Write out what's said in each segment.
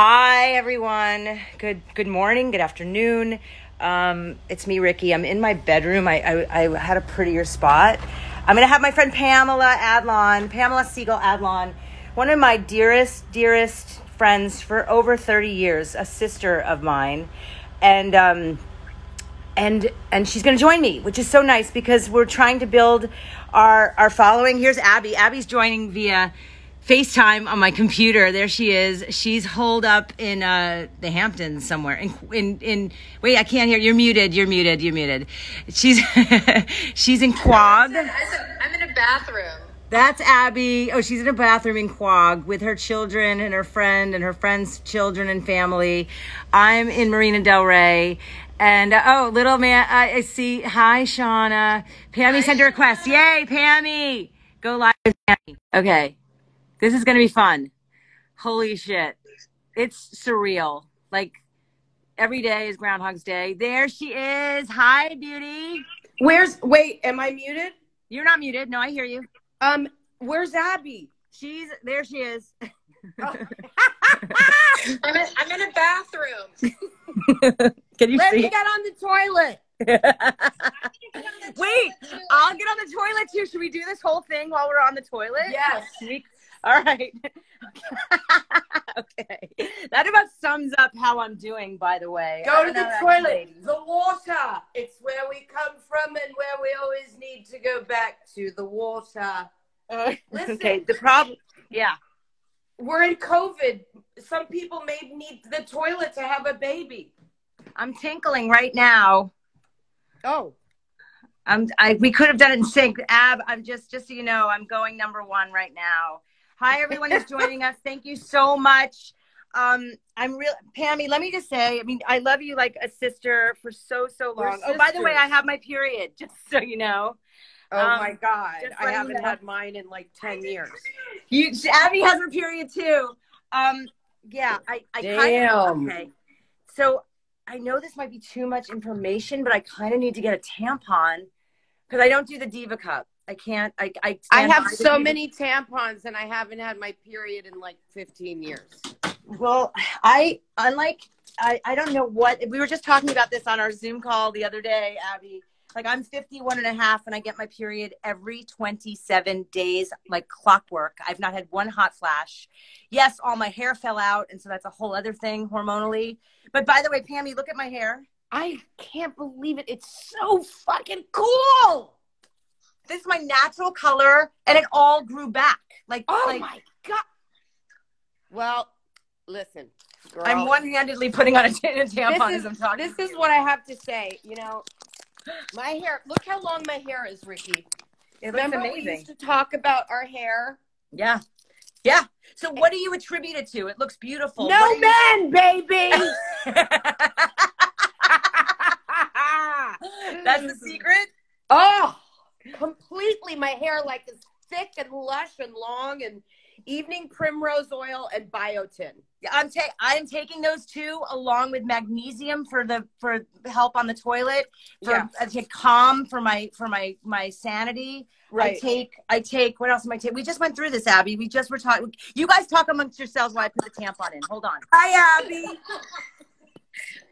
Hi, everyone. Good morning, good afternoon. It's me, Ricki. I'm in my bedroom. I had a prettier spot. I'm going to have my friend Pamela Siegel Adlon, one of my dearest friends for over 30 years, a sister of mine. And she's going to join me, which is so nice because we're trying to build our following. Here's Abby. Abby's joining via FaceTime on my computer. There she is. She's holed up in the Hamptons somewhere. In wait, I can't hear. You're muted. She's she's in Quag. I'm in a bathroom. That's Abby. Oh, she's in a bathroom in Quag with her children and her friend and her friend's children and family. I'm in Marina Del Rey. And, little man, I see. Hi, Shauna. Pammy sent a request. Yay, Pammy. Go live with Pammy. Okay. This is going to be fun. Holy shit. It's surreal. Like, every day is Groundhog's Day. There she is. Hi, beauty. Wait, am I muted? You're not muted. No, I hear you. Where's Abby? There she is. Oh. I'm in a bathroom. Can you Let see? me get on the toilet. Wait, I'll get on the toilet too. Should we do this whole thing while we're on the toilet? Yes. All right. Okay. That about sums up how I'm doing, by the way. Go to the toilet. The water. It's where we come from and where we always need to go back to. The water. Listen. Okay. The problem. Yeah. We're in COVID. Some people may need the toilet to have a baby. I'm tinkling right now. Oh. We could have done it in sync. I'm just so you know, I'm going number one right now. Hi, everyone who's joining us. Thank you so much. Pammy, let me just say, I mean, I love you like a sister for so long. Oh, by the way, I have my period, just so you know. Oh my God. I haven't had mine in like 10 years. Abby has her period too. Yeah, I Damn. Okay. So I know this might be too much information, but I kind of need to get a tampon because I don't do the Diva Cup. I can't. I have so many tampons and I haven't had my period in like 15 years. Well, I don't know what, we were just talking about this on our Zoom call the other day, Abby. Like I'm 51 and a half and I get my period every 27 days, like clockwork. I've not had one hot flash. Yes, all my hair fell out. And so that's a whole other thing hormonally. But by the way, Pammy, look at my hair. I can't believe it. It's so fucking cool. This is my natural color and it all grew back. My God. Well, listen, girl. I'm one-handedly putting on a tampon as I'm talking. This is what I have to say. You know, my hair, look how long my hair is, Ricki. Remember we used to talk about our hair? Yeah. Yeah. So what do you attribute it to? It looks beautiful. No men, baby. That's the secret? Oh, completely. My hair like is thick and lush and long and evening primrose oil and biotin. I am taking those two along with magnesium for help on the toilet. I take calm for my sanity. Right. I take what else am I taking? We just went through this, Abby. We just were talking. You guys talk amongst yourselves while I put the tampon in. Hold on. Hi, Abby.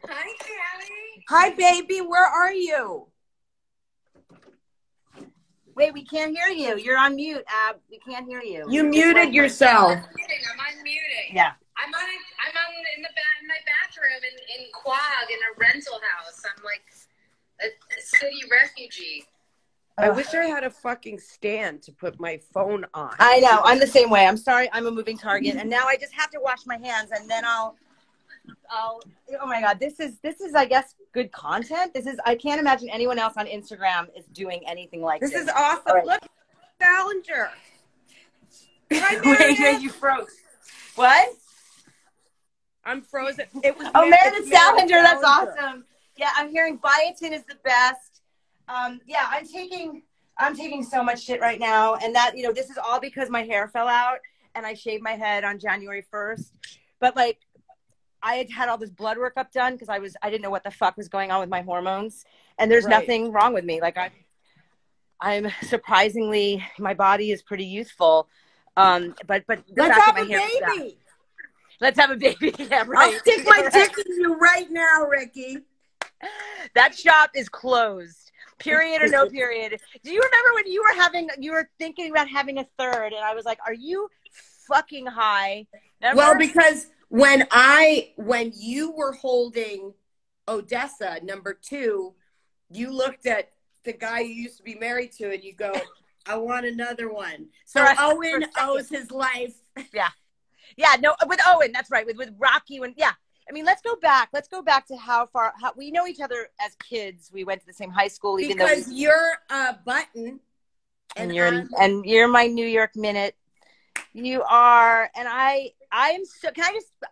Hi, Callie. Hi, baby. Where are you? Wait, we can't hear you. You're on mute, Ab. We can't hear you. You muted yourself. I'm unmuting. Yeah. I'm in my bathroom in Quag in a rental house. I'm like a city refugee. I wish I had a fucking stand to put my phone on. I know. I'm the same way. I'm sorry. I'm a moving target, and now I just have to wash my hands, and then I'll. Oh my God, this is I guess good content. I can't imagine anyone else on Instagram is doing anything like this. This is awesome. Right. Look, Salinger. Wait, you froze. What? I'm frozen. It was Meredith Salinger. That's awesome. Yeah, I'm hearing biotin is the best. Yeah, I'm taking so much shit right now, and that this is all because my hair fell out and I shaved my head on January 1st. But like, I had all this blood work up done because I didn't know what the fuck was going on with my hormones, and there's nothing wrong with me. Like I'm surprisingly, my body is pretty youthful. But the let's fact have that my a hair baby. Let's have a baby. Yeah, right. I'll stick my dick in you right now, Ricki. That shop is closed. Period or no period. Do you remember when you were thinking about having a third, and I was like, "Are you fucking high?" Remember? Well, because when you were holding Odessa, number 2, you looked at the guy you used to be married to, and you go, "I want another one." So Owen owes his life. Yeah. Yeah, no, with Owen, that's right. With Rocky, yeah. I mean, let's go back. Let's go back to how we know each other as kids. We went to the same high school, even because you're a Button, and you're my New York Minute. You are, and I am so.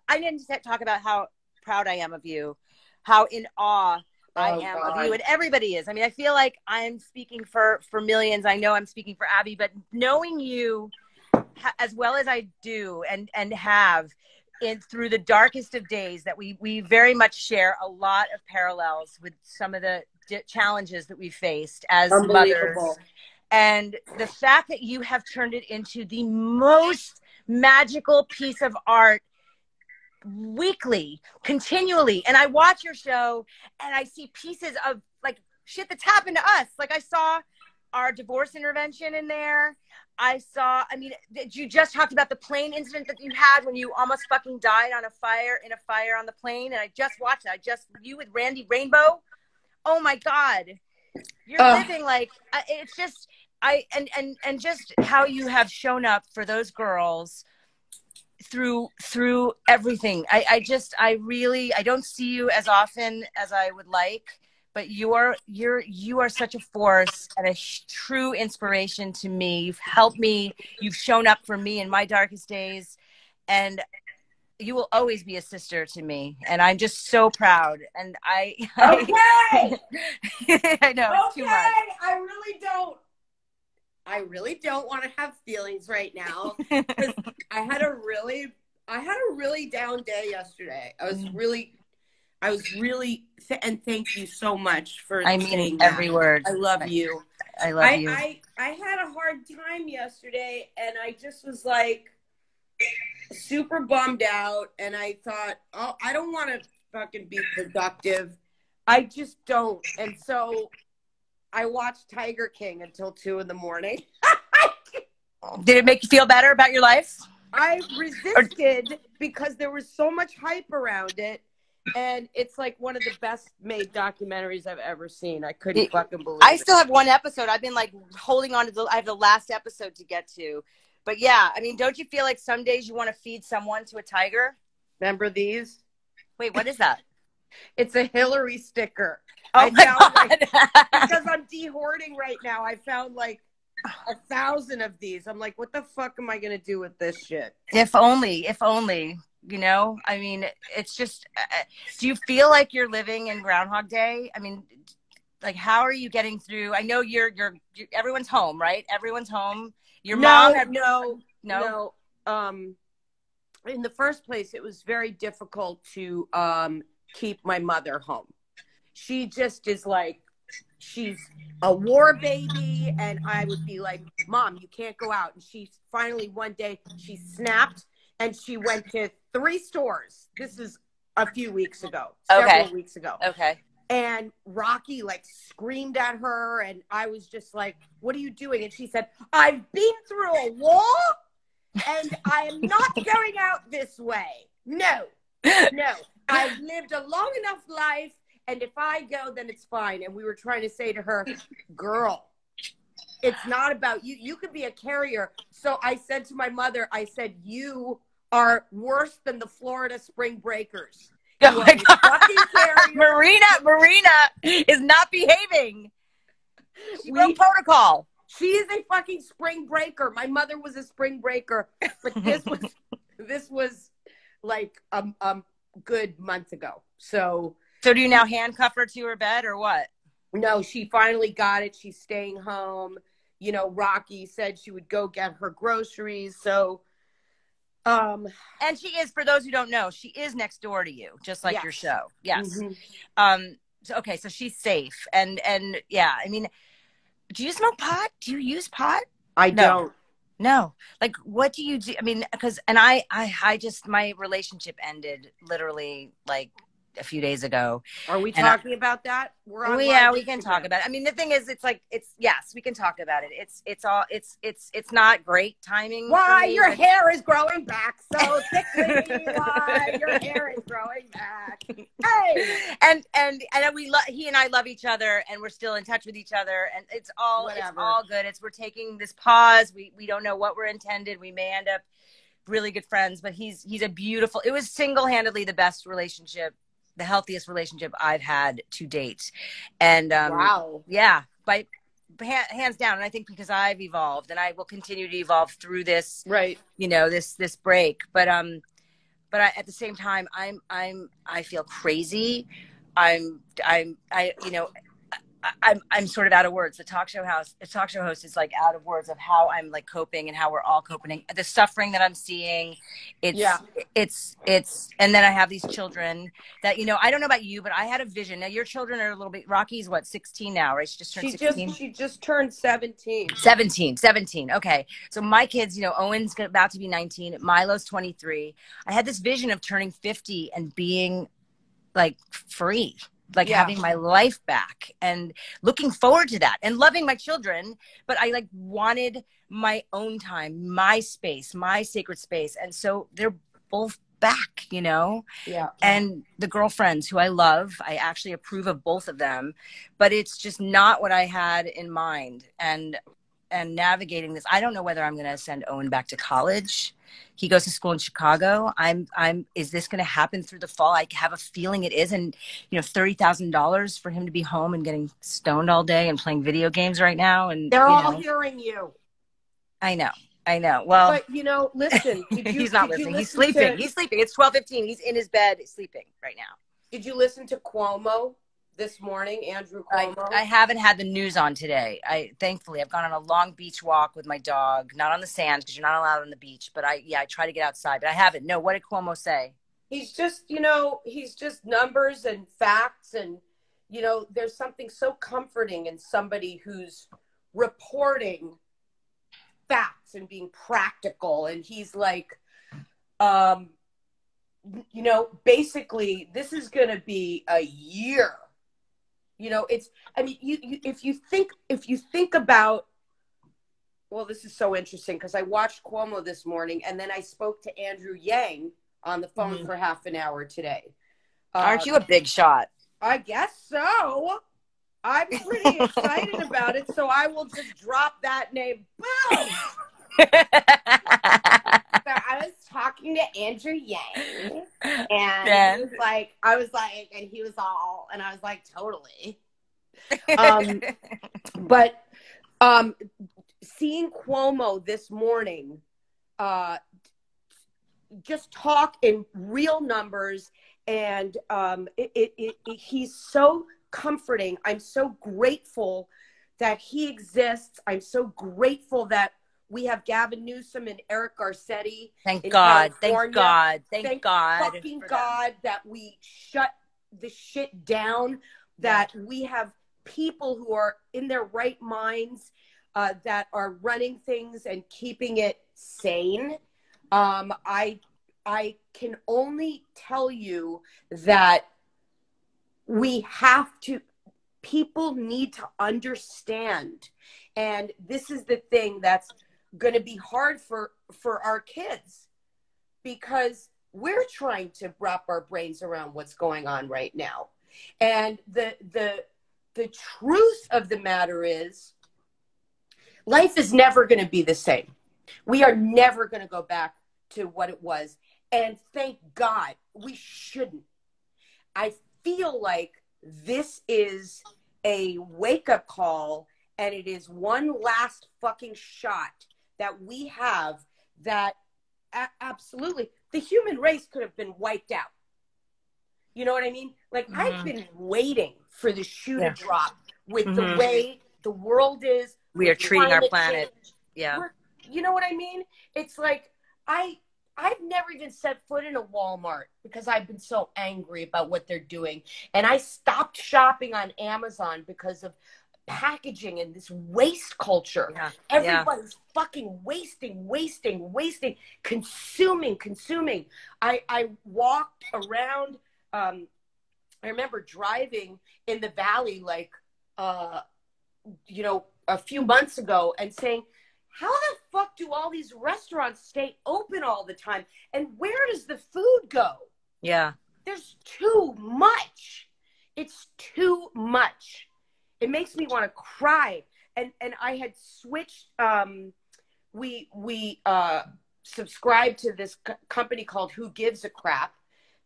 I didn't talk about how proud I am of you, how in awe I am of you, and everybody is. I mean, I feel like I'm speaking for millions. I know I'm speaking for Abby, but knowing you as well as I do, and have. Through the darkest of days, that we very much share a lot of parallels with some of the challenges that we faced as mothers. And the fact that you have turned it into the most magical piece of art weekly, continually. And I watch your show and I see pieces of like shit that's happened to us. Like I saw our divorce intervention in there. You just talked about the plane incident that you had when you almost fucking died in a fire on the plane. And I just watched it. You with Randy Rainbow. Oh my God. You're living like, it's just, and just how you have shown up for those girls through everything. I don't see you as often as I would like. But you are such a force and a true inspiration to me. You've helped me. You've shown up for me in my darkest days, and you will always be a sister to me. And I'm just so proud. And okay. I know it's too much. I really don't want to have feelings right now because I had a really down day yesterday. I was really, and thank you so much for saying that. Every word. I love you. I love you. I had a hard time yesterday, and I just was like super bummed out, and I thought, oh, I don't want to fucking be productive. I just don't. And so I watched Tiger King until 2 a.m. Did it make you feel better about your life? I resisted because there was so much hype around it. And it's like one of the best made documentaries I've ever seen. I couldn't fucking believe it. I still have one episode. I've been like holding on to I have the last episode to get to. But yeah, I mean, don't you feel like some days you want to feed someone to a tiger? Remember these? Wait, what is that? It's a Hillary sticker. Oh my God. Because I'm de-hoarding right now. I found like 1,000 of these. I'm like, what the fuck am I going to do with this shit? If only. You know, I mean, it's just, do you feel like you're living in Groundhog Day? I mean, like, how are you getting through? I know you're everyone's home, right? Everyone's home. Your mom had no. In the first place, it was very difficult to keep my mother home. She just is like, she's a war baby. And I would be like, Mom, you can't go out. And she finally one day she snapped. And she went to 3 stores. This is a few weeks ago, several weeks ago. Okay. And Rocky like screamed at her. And I was just like, what are you doing? And she said, I've been through a war and I am not going out this way. No. I've lived a long enough life. And if I go, then it's fine. And we were trying to say to her, girl, it's not about you. You could be a carrier. So I said to my mother, I said, you are worse than the Florida spring breakers. Oh my God. Marina is not behaving. She broke protocol. She is a fucking spring breaker. My mother was a spring breaker, but this was like a good month ago. So do you now handcuff her to her bed or what? No, she finally got it. She's staying home. You know, Rocky said she would go get her groceries. So, and she is, for those who don't know, she is next door to you, just like your show. Yes. Mm-hmm. So she's safe. And yeah, I mean, do you smoke pot? Do you use pot? I don't. No. Like, what do you do? I mean, because, and I just, my relationship ended literally like a few days ago. Are we And talking about that? We're on well, live yeah, we can talk Instagram. about it. I mean, the thing is, it's like, yes, we can talk about it. It's not great timing for Why me, your but hair is growing back so thickly? Why your hair is growing back? Hey, and he and I love each other, and we're still in touch with each other, and it's whatever. all good. We're taking this pause. We don't know what we're intended. We may end up really good friends, but he's a beautiful. It was single-handedly the best relationship, the healthiest relationship I've had to date, and Wow. yeah, by hands down. And I think because I've evolved, and I will continue to evolve through this, Right. this break, but at the same time, I feel crazy. I'm sort of out of words. The talk show host is like out of words of how I'm like coping and how we're all coping. The suffering that I'm seeing, Yeah. it's, and then I have these children that, I don't know about you, but I had a vision. Now your children are a little bit, Rocky's what, 16 now, right? She just turned 16. She just turned 17. 17. Okay. So my kids, Owen's about to be 19. Milo's 23. I had this vision of turning 50 and being like free, like having my life back and looking forward to that and loving my children. But I like wanted my own time, my space, my sacred space. And so they're both back, Yeah. and the girlfriends who I love, I actually approve of both of them, but it's just not what I had in mind. And navigating this, I don't know whether I'm going to send Owen back to college. He goes to school in Chicago. Is this going to happen through the fall? I have a feeling it is. And, $30,000 for him to be home and getting stoned all day and playing video games right now. And they're all hearing you. I know. Well, but listen, he's not listening. He's sleeping. He's sleeping. It's 12:15. He's in his bed sleeping right now. Did you listen to Cuomo this morning, Andrew Cuomo? I haven't had the news on today. Thankfully I've gone on a long beach walk with my dog, not on the sand because you're not allowed on the beach. But I try to get outside, but I haven't. No, what did Cuomo say? He's just, he's just numbers and facts, and there's something so comforting in somebody who's reporting facts and being practical. And he's like, basically this is going to be a year. If you think about, well, this is so interesting because I watched Cuomo this morning and then I spoke to Andrew Yang on the phone for half an hour today. Aren't you a big shot? I guess so. I'm pretty excited about it, so I will just drop that name. Boom! So I was talking to Andrew Yang, and he was like, and he was all, and I was like, totally. But seeing Cuomo this morning, just talk in real numbers, and he's so comforting. I'm so grateful that he exists. I'm so grateful that we have Gavin Newsom and Eric Garcetti. Thank God. California. Thank God. Fucking God that we shut the shit down, that we have people who are in their right minds, that are running things and keeping it sane. I can only tell you that people need to understand. And this is the thing that's going to be hard for our kids, because we're trying to wrap our brains around what's going on right now. And the truth of the matter is, life is never going to be the same. We are never going to go back to what it was. And thank God we shouldn't. I feel like this is a wake-up call, and it is one last fucking shot that we have that absolutely the human race could have been wiped out. You know what I mean? Like, I've been waiting for the shoe to drop with the way the world is. We are treating our planet. You know what I mean? It's like, I've never even set foot in a Walmart because I've been so angry about what they're doing. And I stopped shopping on Amazon because of packaging and this waste culture. Yeah. Everybody's fucking wasting, consuming. I walked around. I remember driving in the valley, like, you know, a few months ago and saying, how the fuck do all these restaurants stay open all the time? And where does the food go? Yeah. There's too much. It's too much. It makes me want to cry. And I had switched. We subscribed to this company called Who Gives a Crap.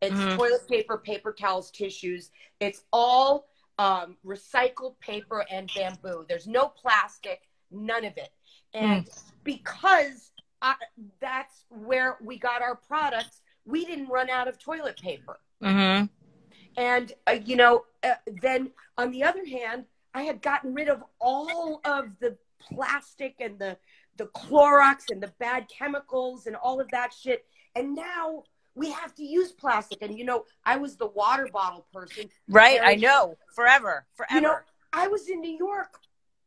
It's toilet paper, paper towels, tissues. It's all recycled paper and bamboo. There's no plastic, none of it. And because that's where we got our products, we didn't run out of toilet paper. And, you know, then on the other hand, I had gotten rid of all of the plastic and the Clorox and the bad chemicals and all of that shit. And now we have to use plastic. And, you know, I was the water bottle person. Right. I know. Forever. You know, I was in New York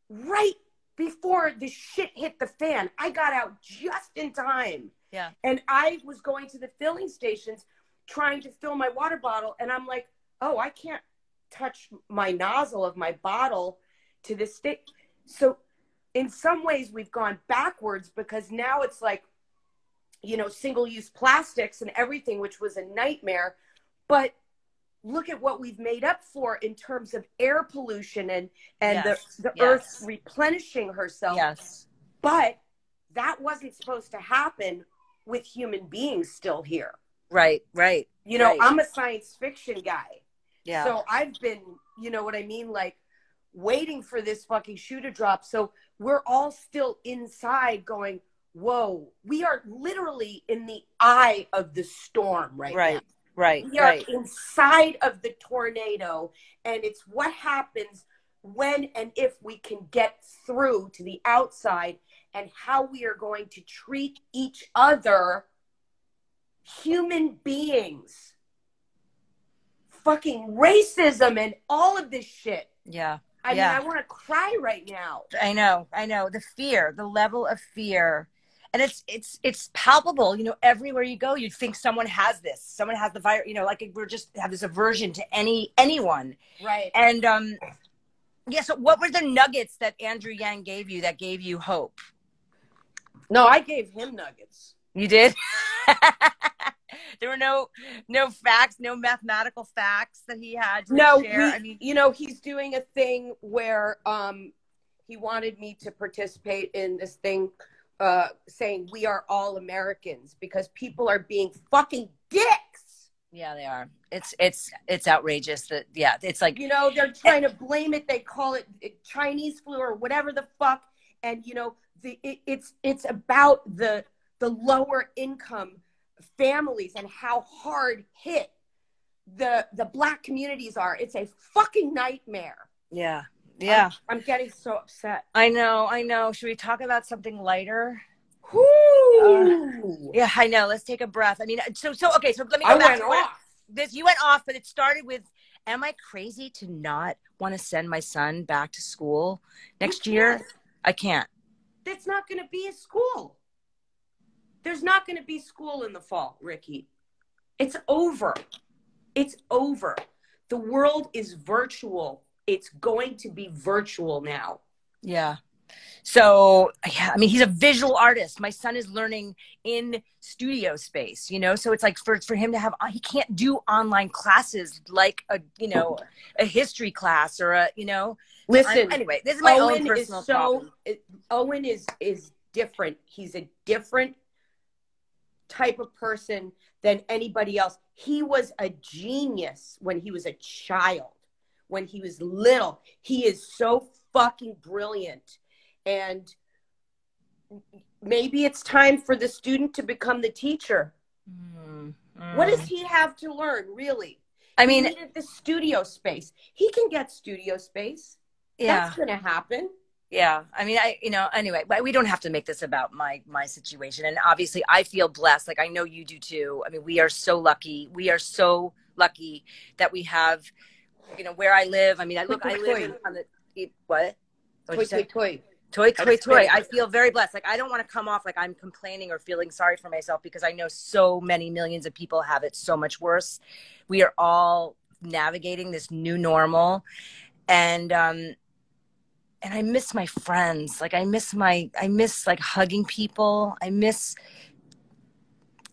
right before the shit hit the fan. I got out just in time. Yeah. And I was going to the filling stations trying to fill my water bottle. And I'm like, oh, I can't touch my nozzle of my bottle to this stick. So in some ways we've gone backwards because now it's like, you know, single-use plastics and everything, which was a nightmare. But look at what we've made up for in terms of air pollution and the earth replenishing herself. Yes. But that wasn't supposed to happen with human beings still here. Right. You know, I'm a science fiction guy. Yeah. So I've been, you know what I mean? Like waiting for this fucking shoe to drop. So we're all still inside going, whoa, we are literally in the eye of the storm right now. We are inside of the tornado, and it's what happens when and if we can get through to the outside and how we are going to treat each other, human beings. Fucking racism and all of this shit. Yeah. I mean, I want to cry right now. I know. The fear, the level of fear. And it's palpable, you know, everywhere you go, you'd think someone has this, someone has the virus, you know, like we're just have this aversion to anyone. Right. And, so what were the nuggets that Andrew Yang gave you that gave you hope? No, I gave him nuggets. You did? There were no facts, no mathematical facts that he had to share. You know, he's doing a thing where he wanted me to participate in this thing saying we are all Americans because people are being fucking dicks. Yeah, they are. It's outrageous that it's like, you know, they're trying to blame it. They call it Chinese flu or whatever the fuck, and you know it's about the lower income families and how hard hit the Black communities are. It's a fucking nightmare. Yeah. I'm getting so upset. I know. Should we talk about something lighter? Yeah, I know. Let's take a breath. I mean, so okay. So let me go back to this. You went off, but it started with, am I crazy to not want to send my son back to school next year? I can't. That's not going to be a school. There's not going to be school in the fall, Ricki. It's over. The world is virtual. It's going to be virtual now. Yeah. So, I mean, he's a visual artist. My son is learning in studio space, you know? So it's like for him to have, he can't do online classes like a history class or a, you know. Listen, anyway, this is my own personal problem. Owen is different. He's a different type of person than anybody else. He was a genius when he was a child, when he was little. He is so fucking brilliant. And maybe it's time for the student to become the teacher. What does he have to learn, really? I mean, he needed the studio space. He can get studio space. Yeah. That's going to happen. Yeah. I mean, anyway, but we don't have to make this about my situation. And obviously I feel blessed. Like I know you do too. I mean, we are so lucky. That we have, you know, where I live. I mean, I live on the, what? Toy, toy, toy. Toy, toy, toy. Big. I feel very blessed. Like, I don't want to come off like I'm complaining or feeling sorry for myself, because I know so many millions of people have it so much worse. We are all navigating this new normal. And I miss my friends. Like, I miss like hugging people. I miss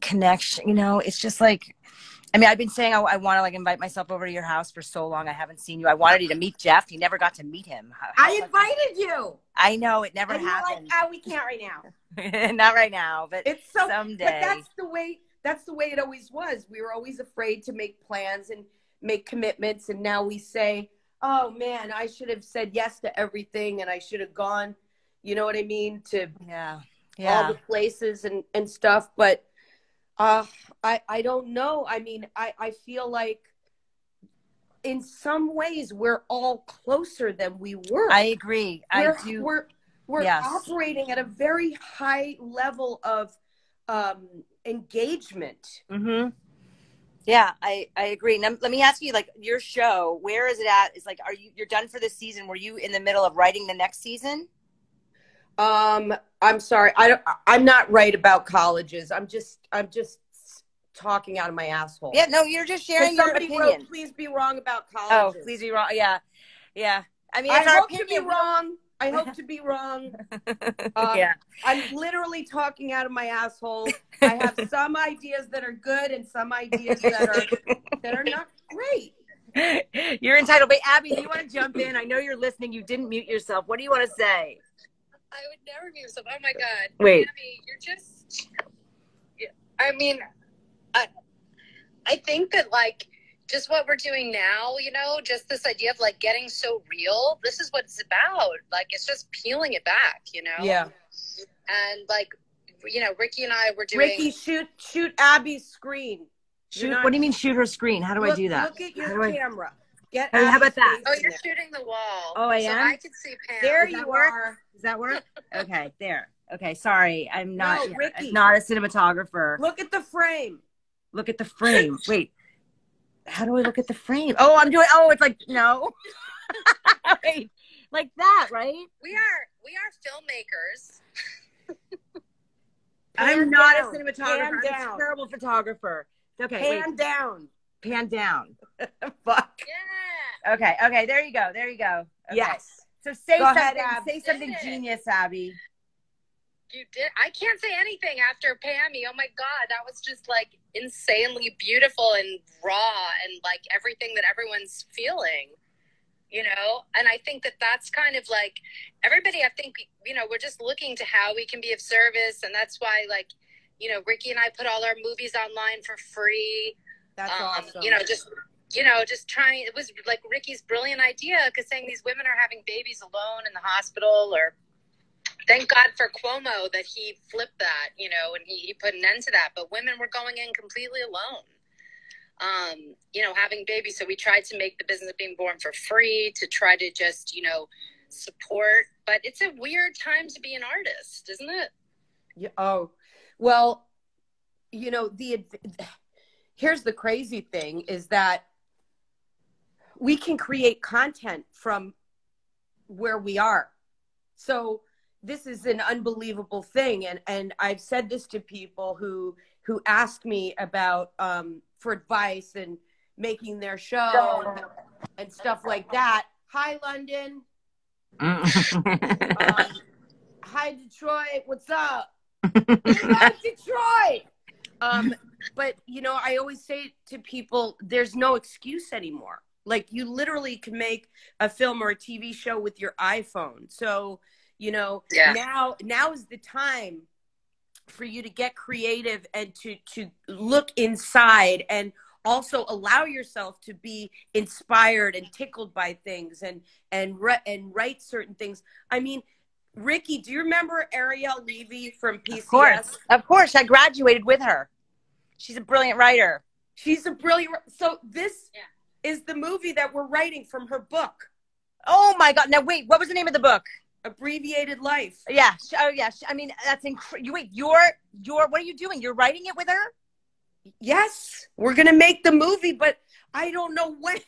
connection. You know, it's just like, I mean, I've been saying I want to like invite myself over to your house for so long. I haven't seen you. I wanted you to meet Jeff. You never got to meet him. I invited you. I know it never and happened. Like, oh, we can't right now. Not right now, but it's so, someday. But that's the way it always was. We were always afraid to make plans and make commitments, and now we say, oh man, I should have said yes to everything, and I should have gone, you know what I mean, to all the places and stuff. But I don't know. I mean, I feel like in some ways we're all closer than we were. I agree. We're operating at a very high level of engagement. Mm-hmm. Yeah, I agree. Now, let me ask you, like, your show, where is it at? Is like, you're done for this season? Were you in the middle of writing the next season? I'm sorry. I'm not right about colleges. I'm just talking out of my asshole. Yeah, no, you're just sharing your opinion. Wrote, please be wrong about colleges. Oh, please be wrong. Yeah. Yeah. I mean, I hope to be wrong. I hope to be wrong. Yeah. I'm literally talking out of my asshole. I have some ideas that are good and some ideas that are not great. You're entitled. But Abby, do you want to jump in? I know you're listening. You didn't mute yourself. What do you want to say? I would never mute myself. Oh my God. Wait. Abby, you're just, I mean, I think that like, just what we're doing now, you know, just this idea of like getting so real. This is what it's about. Like, it's just peeling it back, you know? Yeah. And like, you know, Ricki and I were doing. Ricki, shoot Abby's screen. What do you mean shoot her screen? How do I do that? Look at your camera. How about that? Oh, you're shooting the wall. Oh, I am? So I can see Pam. There you are. Does that work? Okay, there. Okay, sorry. I'm not, Ricki, I'm not a cinematographer. Look at the frame. Look at the frame. Wait. How do I look at the frame? Oh, it's like, no. Wait, like that, right? We are filmmakers. I'm not a cinematographer. I'm a terrible photographer. Okay, Pan down. Fuck. Yeah. Okay, there you go. Okay. Yes. So say Go something. ahead, Ab. Say something genius, Abby. You did. I can't say anything after Pammy. Oh my God, that was just like insanely beautiful and raw and like everything that everyone's feeling, you know? And I think that that's kind of like everybody, I think, you know, we're just looking to how we can be of service. And that's why, like, you know, Ricki and I put all our movies online for free. That's awesome. You know, just trying, it was like Ricki's brilliant idea, because saying these women are having babies alone in the hospital, or thank God for Cuomo that he flipped that, you know, and he put an end to that. But women were going in completely alone, you know, having babies. So we tried to make the business of being born for free, to try to just, you know, support. But it's a weird time to be an artist, isn't it? Yeah. Oh, well, you know, here's the crazy thing is that we can create content from where we are. So this is an unbelievable thing. And I've said this to people who ask me about, for advice and making their show and stuff like that. Hi, London. Hi, Detroit. What's up? Hi, Detroit. But, you know, I always say to people, there's no excuse anymore. Like, you literally can make a film or a TV show with your iPhone. So, you know, now is the time for you to get creative and to look inside, and also allow yourself to be inspired and tickled by things and write certain things. I mean, Ricki, do you remember Ariel Levy from PCS? Of course. I graduated with her. She's a brilliant writer. So this is the movie that we're writing from her book. Oh my God. Now wait, what was the name of the book? Abbreviated Life. Yeah. Oh yeah. I mean, that's incredible. Wait, you're, what are you doing? You're writing it with her? Yes. We're going to make the movie, but I don't know when.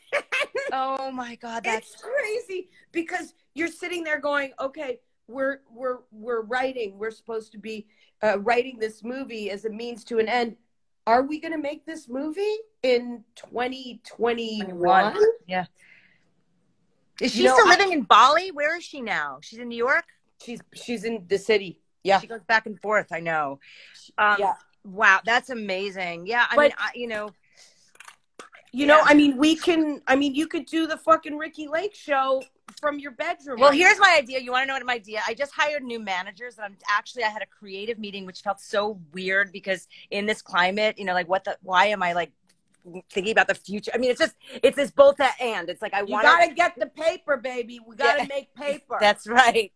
Oh my God, It's crazy because you're sitting there going, okay, we're writing. We're supposed to be writing this movie as a means to an end. Are we going to make this movie in 2021? Yeah. Is she still living in Bali? Where is she now? She's in New York? She's in the city. Yeah. She goes back and forth. I know. Yeah. Wow. That's amazing. Yeah. I mean, you could do the fucking Ricki Lake show from your bedroom. Well, here's my idea. You want to know what my idea? I just hired new managers, and I had a creative meeting, which felt so weird because in this climate, like why am I like thinking about the future? I mean, it's this both and. It's like you got to get the paper, baby. We got to make paper. That's right.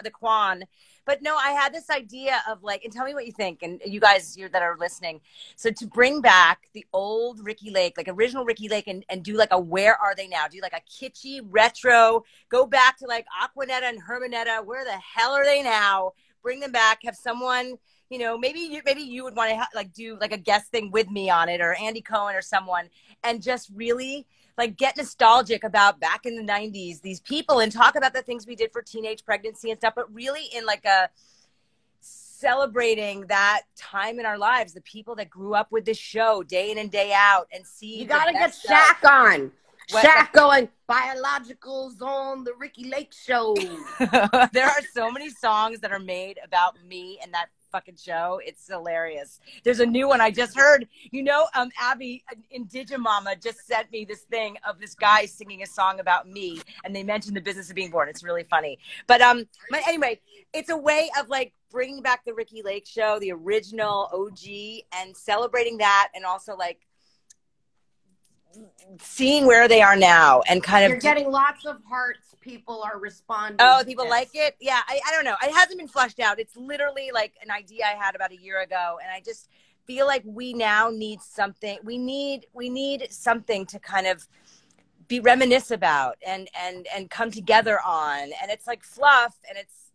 The Quan. But no, I had this idea of like, and tell me what you think, and you guys that are listening. So to bring back the old Ricki Lake, like original Ricki Lake, and do like a Where Are They Now? Do like a kitschy retro, go back to like Aquanetta and Hermanetta. Where the hell are they now? Bring them back. Have someone, maybe you would want to like do like a guest thing with me on it, or Andy Cohen or someone, and just really like get nostalgic about back in the 90s, these people, and talk about the things we did for teenage pregnancy and stuff, but really in like a celebrating that time in our lives, the people that grew up with this show day in and day out, and see. You got to get Shaq on. Shaq going, Biologicals on the Ricki Lake show. There are so many songs that are made about me and that fucking show. It's hilarious. There's a new one I just heard. Abby in Digimama just sent me this thing of this guy singing a song about me, and they mentioned the business of being born. It's really funny. But anyway, it's a way of like bringing back the Ricki Lake show, the original OG, and celebrating that, and also like seeing where they are now, and kind of you're getting lots of hearts. People are responding. Oh, people like it? Yeah, I don't know. It hasn't been fleshed out. It's literally like an idea I had about a year ago, and I just feel like we now need something. We need something to kind of be reminisce about and come together on. And it's like fluff, and it's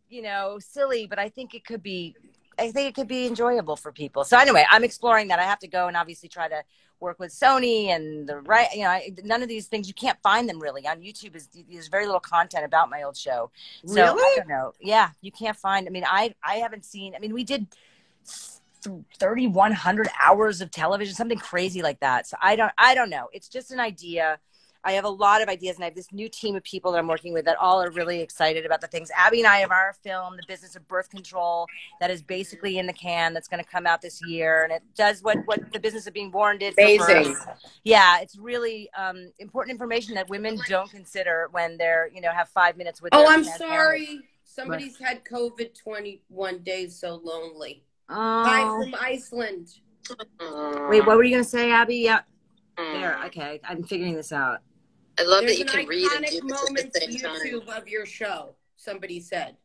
silly, but I think it could be enjoyable for people. So anyway, I'm exploring that. I have to go and obviously try to work with Sony and none of these things, you can't find them really on YouTube. There's very little content about my old show. So really? I don't know. Yeah, you can't find. I mean, I haven't seen. I mean, we did 3,100 hours of television, something crazy like that. So I don't know. It's just an idea. I have a lot of ideas, and I have this new team of people that I'm working with that all are really excited about the things. Abby and I have our film, The Business of Birth Control, that is basically in the can, that's going to come out this year. And it does what The Business of Being Born did. Amazing. Yeah, it's really important information that women don't consider when they're, have 5 minutes with their I'm sorry. Parents. Somebody's had COVID 21 days, so lonely. Oh. Hi from Iceland. Wait, what were you going to say, Abby? Yeah. There, okay. I'm figuring this out. I love There's that you can read and do this at the same YouTube time. Of your show, somebody said.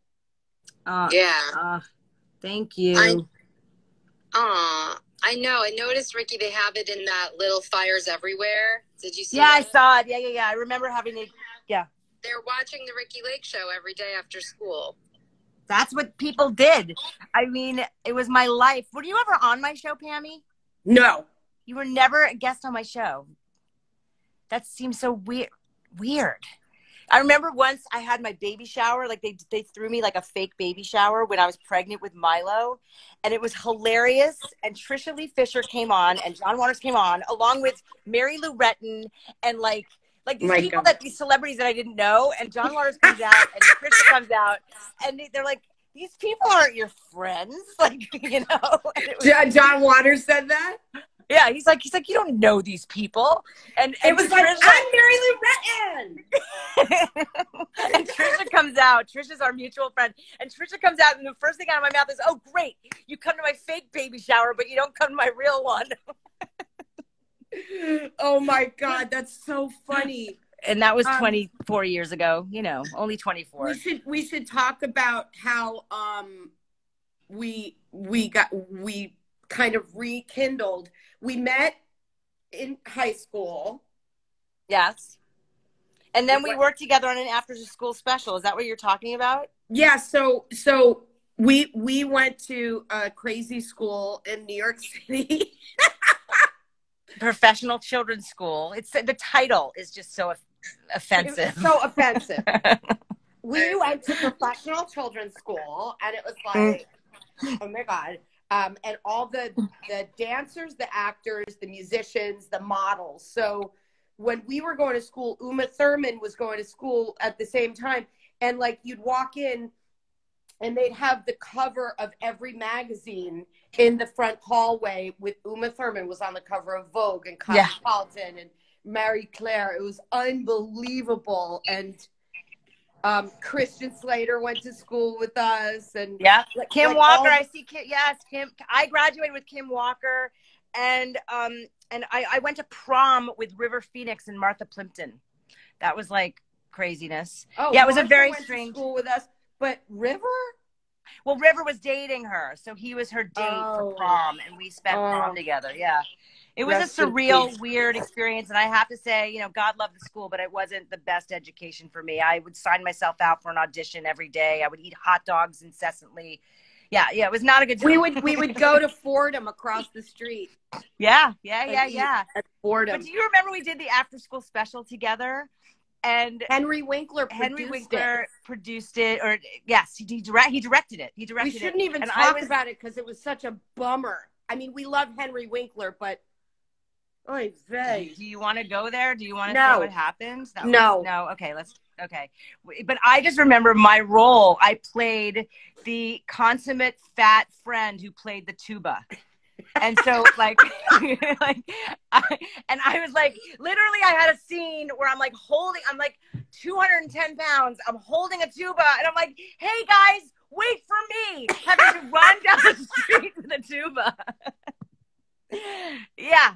Thank you. I know. I noticed, Ricki, they have it in that Little Fires Everywhere. Did you see that? I saw it. Yeah. I remember having it. Yeah. They're watching the Ricki Lake show every day after school. That's what people did. I mean, it was my life. Were you ever on my show, Pammy? No. You were never a guest on my show. That seems so weird. I remember once I had my baby shower, like they threw me like a fake baby shower when I was pregnant with Milo, and it was hilarious. And Trisha Lee Fisher came on, and John Waters came on, along with Mary Lou Retton, and like these celebrities that I didn't know. And John Waters comes out, and Trisha comes out, and they're like, these people aren't your friends, like John Waters said that. Yeah, he's like, you don't know these people, and it was like, I'm Mary Lou Retton. And Trisha comes out. Trisha's our mutual friend, and Trisha comes out, and the first thing out of my mouth is, "Oh, great! You come to my fake baby shower, but you don't come to my real one." Oh my God, that's so funny. And that was 24 years ago. Only 24. We should talk about how we kind of rekindled. We met in high school. Yes. And then we worked together on an after school special. Is that what you're talking about? Yeah. So we went to a crazy school in New York City. Professional children's school. It's the title is just so offensive. It was so offensive. We went to professional children's school, and it was like, oh my God. And all the dancers, the actors, the musicians, the models. So when we were going to school, Uma Thurman was going to school at the same time. And like you'd walk in and they'd have the cover of every magazine in the front hallway with Uma Thurman was on the cover of Vogue and Cosmopolitan and Marie Claire. It was unbelievable. And Christian Slater went to school with us, and Kim Walker. I see Kim. Yes, Kim. I graduated with Kim Walker, and I went to prom with River Phoenix and Martha Plimpton. That was like craziness. Oh, yeah, it was Martha a very went strange to school with us, but River. Well, River was dating her, so he was her date for prom, and we spent prom together. Yeah. It was a surreal, weird experience. And I have to say, you know, God loved the school, but it wasn't the best education for me. I would sign myself out for an audition every day. I would eat hot dogs incessantly. Yeah, it was not a good time. We would go to Fordham across the street. Yeah. At Fordham. But do you remember we did the after school special together? And Henry Winkler produced it, or yes, he directed it. We shouldn't even talk about it because it was such a bummer. I mean, we love Henry Winkler, but do you want to go there? Do you want to say what happened? No. Okay, okay. But I just remember my role. I played the consummate fat friend who played the tuba. And so I was like, literally I had a scene where I'm like 210 pounds. I'm holding a tuba and I'm like, hey guys, wait for me. Having to run down the street with a tuba. Yeah,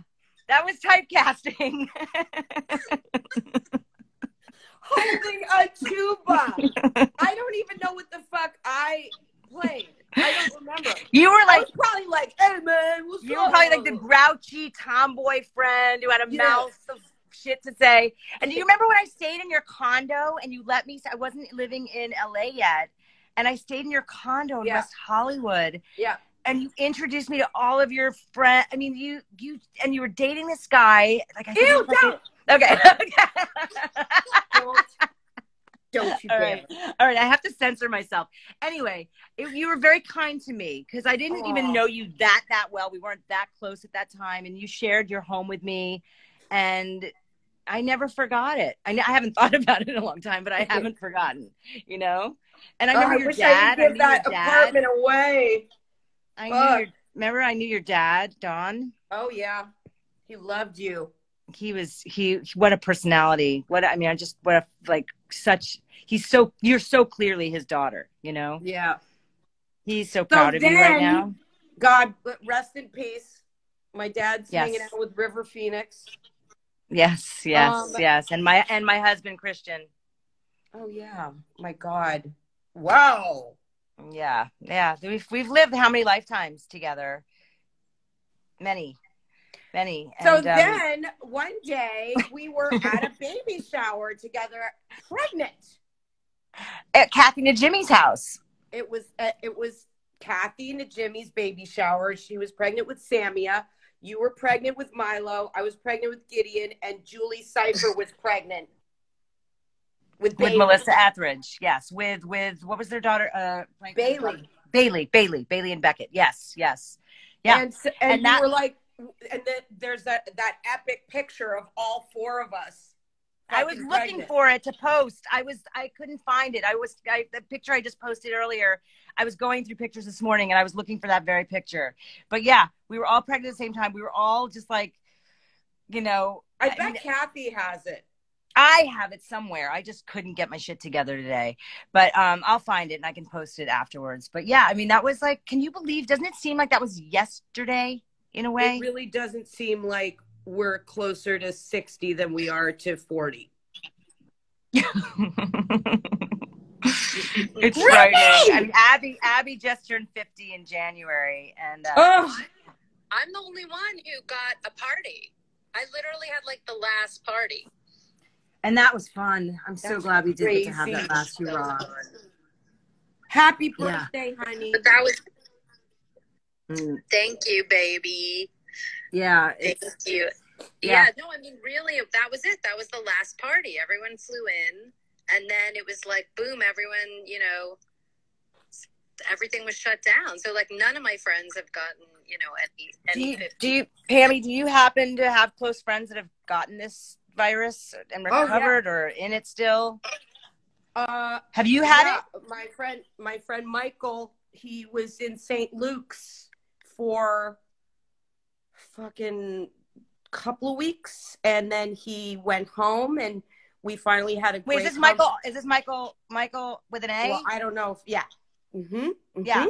that was typecasting. Holding a tuba. I don't even know what the fuck I played. I don't remember. You were like, I was probably like, hey man, what's up? You were probably like the grouchy tomboy friend who had a mouth of shit to say. And do you remember when I stayed in your condo and you let me? I wasn't living in LA yet, and I stayed in your condo in West Hollywood. Yeah. And you introduced me to all of your friends. I mean, you were dating this guy. Like, Ew, don't. Okay. Don't you all dare. All right, I have to censor myself. Anyway, you were very kind to me because I didn't even know you that well. We weren't that close at that time, and you shared your home with me, and I never forgot it. I haven't thought about it in a long time, but I haven't forgotten, you know? And I remember your dad. I wish I could give that apartment away. I knew your dad, Don. Oh, yeah. He loved you. What a personality. You're so clearly his daughter, you know? Yeah. He's so proud of you right now. God, rest in peace. My dad's hanging out with River Phoenix. Yes. And my husband, Christian. Oh yeah. My God. Wow. Yeah. We've lived how many lifetimes together? Many. So then one day we were at a baby shower together, pregnant. At Kathy and Jimmy's house. It was Kathy and Jimmy's baby shower. She was pregnant with Samia. You were pregnant with Milo. I was pregnant with Gideon, and Julie Cypher was pregnant with Melissa Etheridge. Yes, with what was their daughter? Bailey and Beckett. Yes. Yeah. And you were like. And then there's that epic picture of all four of us. I was looking for it to post. I couldn't find it. The picture I just posted earlier. I was going through pictures this morning and I was looking for that very picture. But yeah, we were all pregnant at the same time. We were all just like, you know. I bet Kathy has it. I have it somewhere. I just couldn't get my shit together today. But I'll find it and I can post it afterwards. But yeah, I mean, that was like, can you believe, doesn't it seem like that was yesterday? In a way, it really doesn't seem like we're closer to 60 than we are to 40. It's frightening. I mean, Abby just turned 50 in January, and I'm the only one who got a party. I literally had like the last party, and that was fun. I'm so glad we did get to have that last hurrah. Happy birthday, honey! But that was. Thank you, baby. Yeah. Thank you. Yeah, no, I mean, really, that was it. That was the last party. Everyone flew in, and then it was like, boom, everyone, you know, everything was shut down. So, like, none of my friends have gotten, you know, Pammy, do you happen to have close friends that have gotten this virus and recovered or in it still? Have you had it? My friend Michael, he was in St. Luke's for fucking couple of weeks, and then he went home, and we finally had a great. Is this Michael? Is this Michael with an A? Well, I don't know. Yeah. Yeah.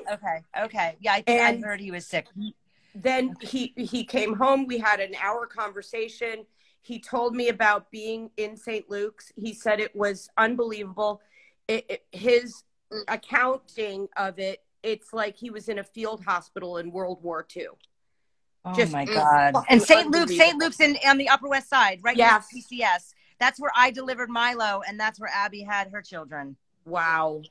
Okay. Yeah, I think I heard he was sick. Then he came home. We had an hour conversation. He told me about being in St. Luke's. He said it was unbelievable. His accounting of it, it's like he was in a field hospital in World War II. Oh my God. And St. Luke's on the Upper West Side, right near PCS. That's where I delivered Milo, and that's where Abby had her children. Wow.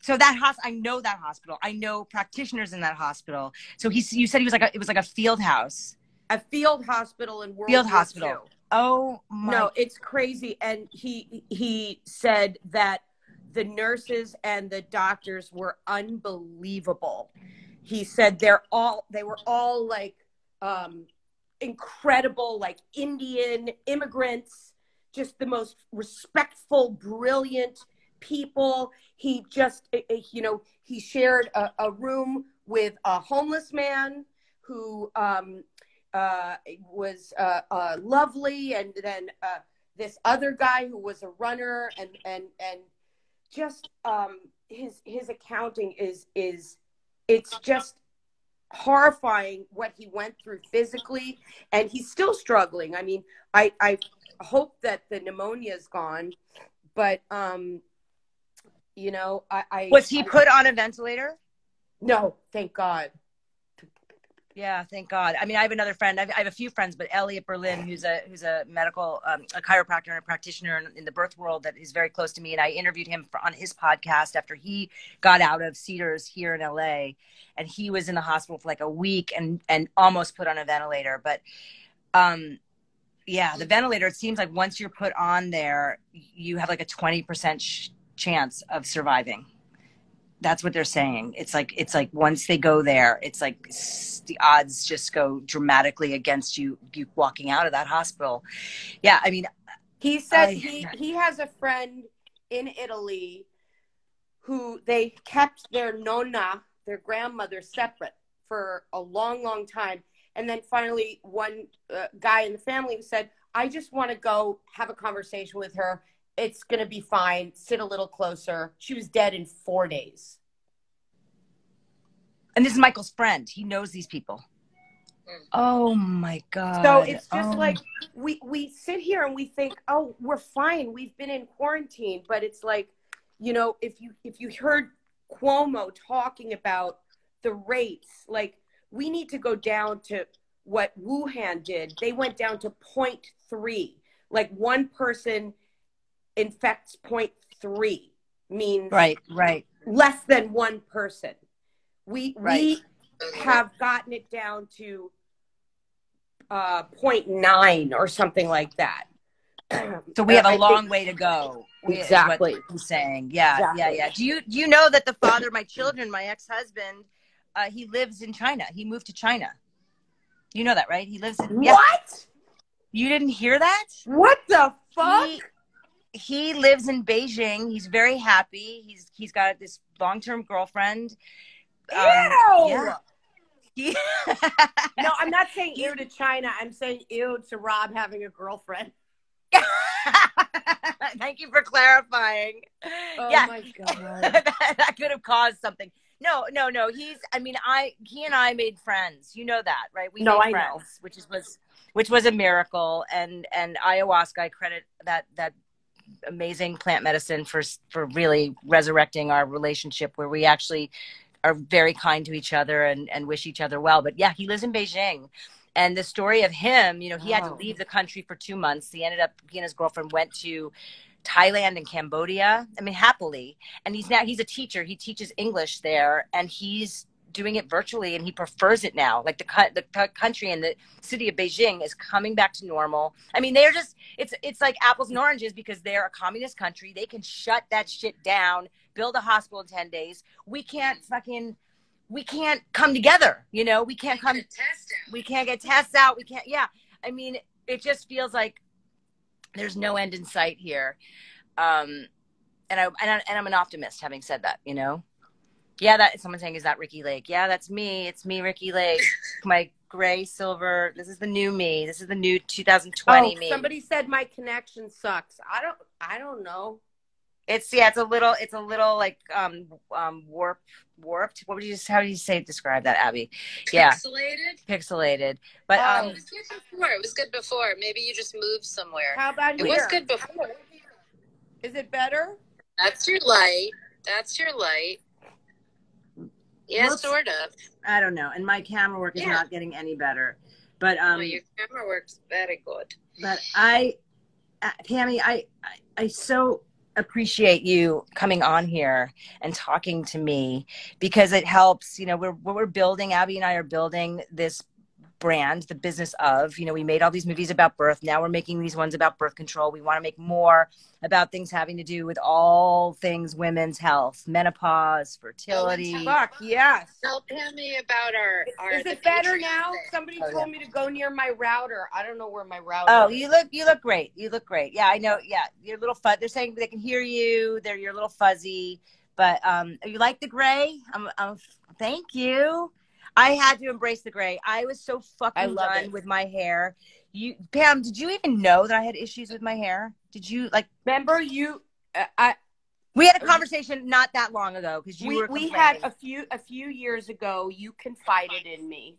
So I know that hospital. I know practitioners in that hospital. So you said it was like a field house. A field hospital in World War II. Oh my. No, it's crazy. And he said that the nurses and the doctors were unbelievable. He said they were all like incredible, like Indian immigrants, just the most respectful, brilliant people. He just, you know, he shared a room with a homeless man who was lovely, and then this other guy who was a runner, and just his accounting is it's just horrifying what he went through physically, and he's still struggling. I mean, I hope that the pneumonia is gone, but you know, was he put on a ventilator? No, thank God. Yeah, thank God. I mean, I have another friend. I have a few friends, but Elliot Berlin, who's a medical, a chiropractor and a practitioner in the birth world that is very close to me. And I interviewed him on his podcast after he got out of Cedars here in LA, and he was in the hospital for like a week and almost put on a ventilator. But yeah, the ventilator, it seems like once you're put on there, you have like a 20% chance of surviving. That's what they're saying. It's like once they go there, it's like the odds just go dramatically against you walking out of that hospital. Yeah, I mean, he said he has a friend in Italy who they kept their nonna, their grandmother, separate for a long, long time. And then finally one guy in the family said, I just want to go have a conversation with her. It's going to be fine. Sit a little closer. She was dead in 4 days. And this is Michael's friend. He knows these people. Oh my God. So it's just like we sit here and we think, oh, we're fine. We've been in quarantine. But it's like, you know, if you heard Cuomo talking about the rates, like we need to go down to what Wuhan did. They went down to 0.3. Like one person infects 0.3 means right less than one person. We have gotten it down to 0.9 or something like that. So we have a long way to go. Exactly. Is what I'm saying. Yeah, exactly. Yeah. Do you know that the father of my children, my ex-husband, he lives in China. He moved to China. You know that, right? He lives in What? You didn't hear that? What the fuck? He lives in Beijing. He's very happy. He's got this long-term girlfriend. Ew! Yeah. No, I'm not saying ew to China. I'm saying ew to Rob having a girlfriend. Thank you for clarifying. Oh yeah. my God. that could have caused something. No. He and I made friends. You know that, right? We made friends, which was a miracle. And ayahuasca, I credit that amazing plant medicine for really resurrecting our relationship, where we actually are very kind to each other and wish each other well. But yeah, he lives in Beijing. And the story of him, you know, he had to leave the country for 2 months. He and his girlfriend went to Thailand and Cambodia. I mean, happily. And he's a teacher. He teaches English there. And he's doing it virtually, and he prefers it now. Like the country and the city of Beijing is coming back to normal. I mean, they're just, it's like apples and oranges because they're a communist country. They can shut that shit down, build a hospital in 10 days. We can't come together. You know, we can't come, we can't get tests out. We can't, yeah. I mean, it just feels like there's no end in sight here. And I'm an optimist, having said that, you know? Yeah, that someone's saying, is that Ricki Lake? Yeah, that's me. It's me, Ricki Lake. My gray, silver. This is the new me. This is the new 2020 me. Somebody said my connection sucks. I don't know. It's a little like warped. What would you how do you describe that, Abby? Yeah. Pixelated. But it was good before. It was good before. Maybe you just moved somewhere. How about here? It was good before. Is it better? That's your light. Yeah, sort of. I don't know. And my camera work is not getting any better. But your camera works very good. But Pammy, I so appreciate you coming on here and talking to me, because it helps. You know, we're building, Abby and I are building this brand, the business of, you know, we made all these movies about birth. Now we're making these ones about birth control. We want to make more about things having to do with all things women's health, menopause, fertility. Fuck yes. Tell Pammy about our Is it better now? Somebody told me to go near my router. I don't know where my router is. You look great. You look great. Yeah, I know. Yeah, you're a little they're saying they can hear you. You're a little fuzzy, but you like the gray? Thank you. I had to embrace the gray. I was so fucking done with my hair. Pam, did you even know that I had issues with my hair? Did you remember you? We had a conversation not that long ago because we had a few years ago. You confided in me.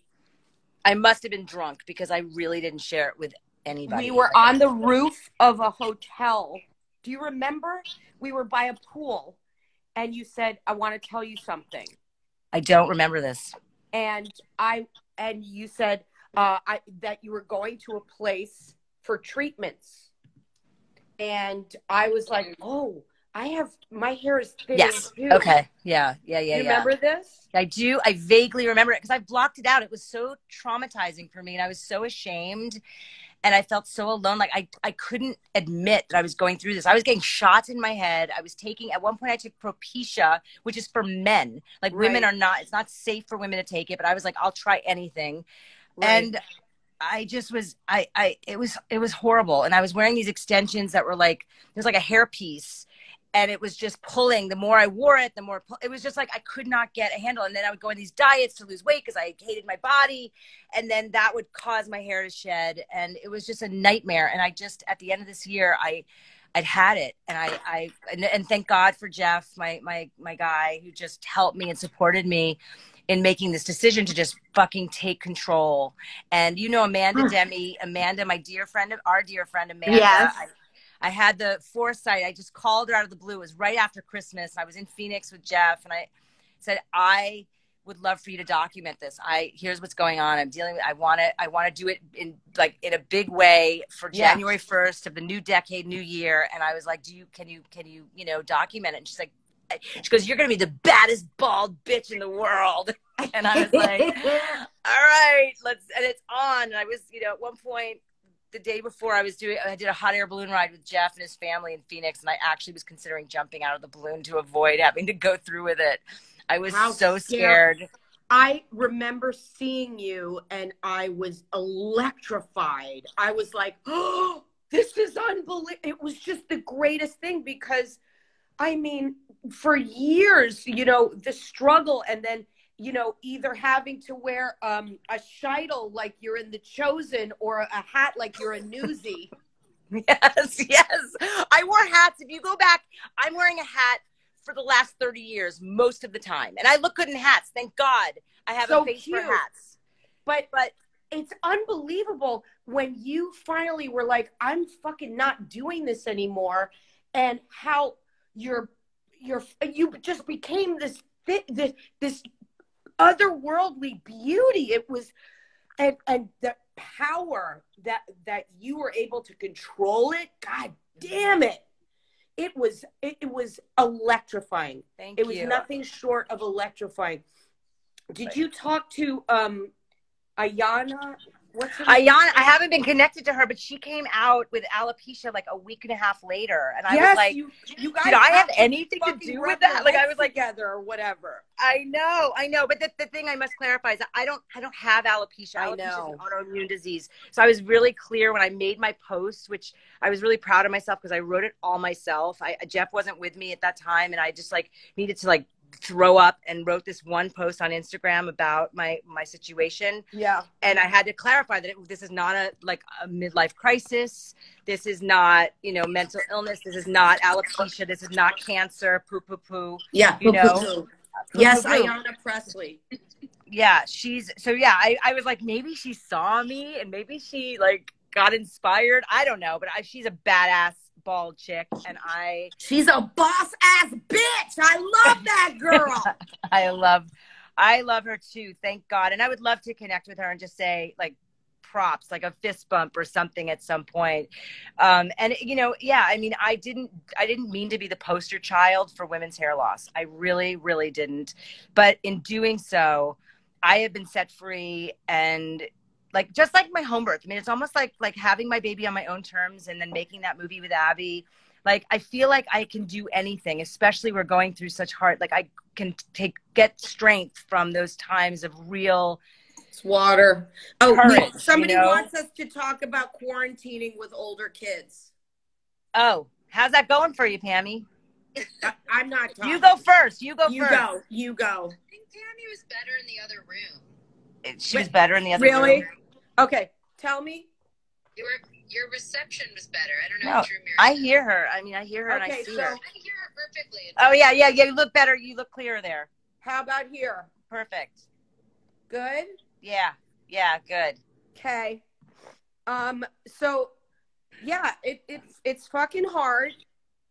I must have been drunk because I really didn't share it with anybody. We were on the roof of a hotel. Do you remember? We were by a pool, and you said, "I want to tell you something." I don't remember this. And you said that you were going to a place for treatments, and I was like, "Oh, my hair is thinning too." Okay. Yeah. You remember this? I do. I vaguely remember it because I blocked it out. It was so traumatizing for me, and I was so ashamed. And I felt so alone. Like I couldn't admit that I was going through this. I was getting shots in my head. At one point I took Propecia, which is for men. Like women are not, it's not safe for women to take it, but I was like, I'll try anything. Right. And I just was, it was horrible. And I was wearing these extensions that were like, there's like a hairpiece. And it was just pulling. The more I wore it, the more it was just like I could not get a handle. And then I would go on these diets to lose weight because I hated my body. And then that would cause my hair to shed. And it was just a nightmare. And I just, at the end of this year, I'd had it. And and thank God for Jeff, my guy, who just helped me and supported me in making this decision to just fucking take control. And you know, Amanda, my dear friend, our dear friend, Amanda. Yes. I had the foresight. I just called her out of the blue. It was right after Christmas. I was in Phoenix with Jeff, and I said, I would love for you to document this. Here's what's going on. I'm dealing with, I want to do it in a big way for January 1st of the new decade, new year. And I was like, can you document it? And she's like, she goes, you're going to be the baddest bald bitch in the world. And I was like, all right, and it's on. And I was, at one point, the day before I did a hot air balloon ride with Jeff and his family in Phoenix. And I actually was considering jumping out of the balloon to avoid having to go through with it. I was so scared. I remember seeing you and I was electrified. I was like, oh, this is unbelievable. It was just the greatest thing because, I mean, for years, the struggle and then, either having to wear a sheitel like you're in The Chosen or a hat like you're a newsie. Yes. I wore hats. If you go back, I'm wearing a hat for the last 30 years, most of the time. And I look good in hats. Thank God I have a face for hats. But it's unbelievable when you finally were like, I'm fucking not doing this anymore. And how you just became this otherworldly beauty. It was, and the power that you were able to control it. God damn it. It was electrifying. Thank you. It was nothing short of electrifying. Did you talk to Ayana? What's her name? Ayana, I haven't been connected to her, but she came out with alopecia like a week and a half later. And I was like, you guys did I have anything to do with that? Like, I was like, together or whatever. I know. But the thing I must clarify is that I don't have alopecia. I Alopecia know. is an autoimmune disease. So I was really clear when I made my post, which I was really proud of myself because I wrote it all myself. Jeff wasn't with me at that time, and I just like needed to like throw up and wrote this one post on Instagram about my situation. Yeah. And I had to clarify that this is not a midlife crisis. This is not, mental illness. This is not alopecia. This is not cancer. Poo, poo, poo. Yeah. You know? Poo. Yes, Ayana Presley. Yeah. I was like, maybe she saw me and maybe she like got inspired. I don't know, but she's a badass bald chick, and she's a boss ass bitch. I love that girl. I love her too, thank God. And I would love to connect with her and just say like props, like a fist bump or something at some point. And I didn't mean to be the poster child for women's hair loss. I really, really didn't. But in doing so, I have been set free, and like, just like my home birth. I mean, it's almost like having my baby on my own terms and then making that movie with Abby. Like, I feel like I can do anything, especially we're going through such hard, like I can get strength from those times of real water. Oh, courage, somebody wants us to talk about quarantining with older kids. Oh, how's that going for you, Pammy? I'm not talking. You go first. You go. You go. I think Pammy was better in the other room. She was better in the other room. Really? Okay, tell me. Your reception was better. I don't know No, if you're mirrored. I hear her. I mean, I hear her and I see her. I hear her perfectly. Oh, yeah. You look better. You look clearer there. How about here? Perfect. Good? Yeah, good. Okay. So, yeah, it's fucking hard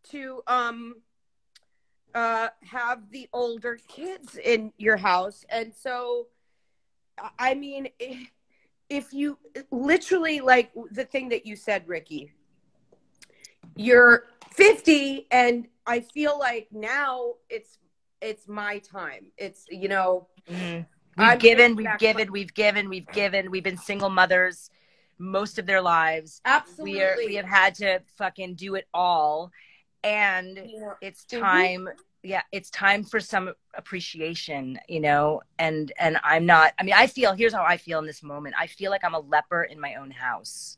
to have the older kids in your house. And so, I mean, if you literally, like the thing that you said, Ricki, you're 50 and I feel like now it's my time. It's, Mm-hmm. We've given. We've been single mothers most of their lives. Absolutely. We have had to fucking do it all. And it's time. Yeah, it's time for some appreciation, and I'm not, I mean, here's how I feel in this moment. I feel like I'm a leper in my own house.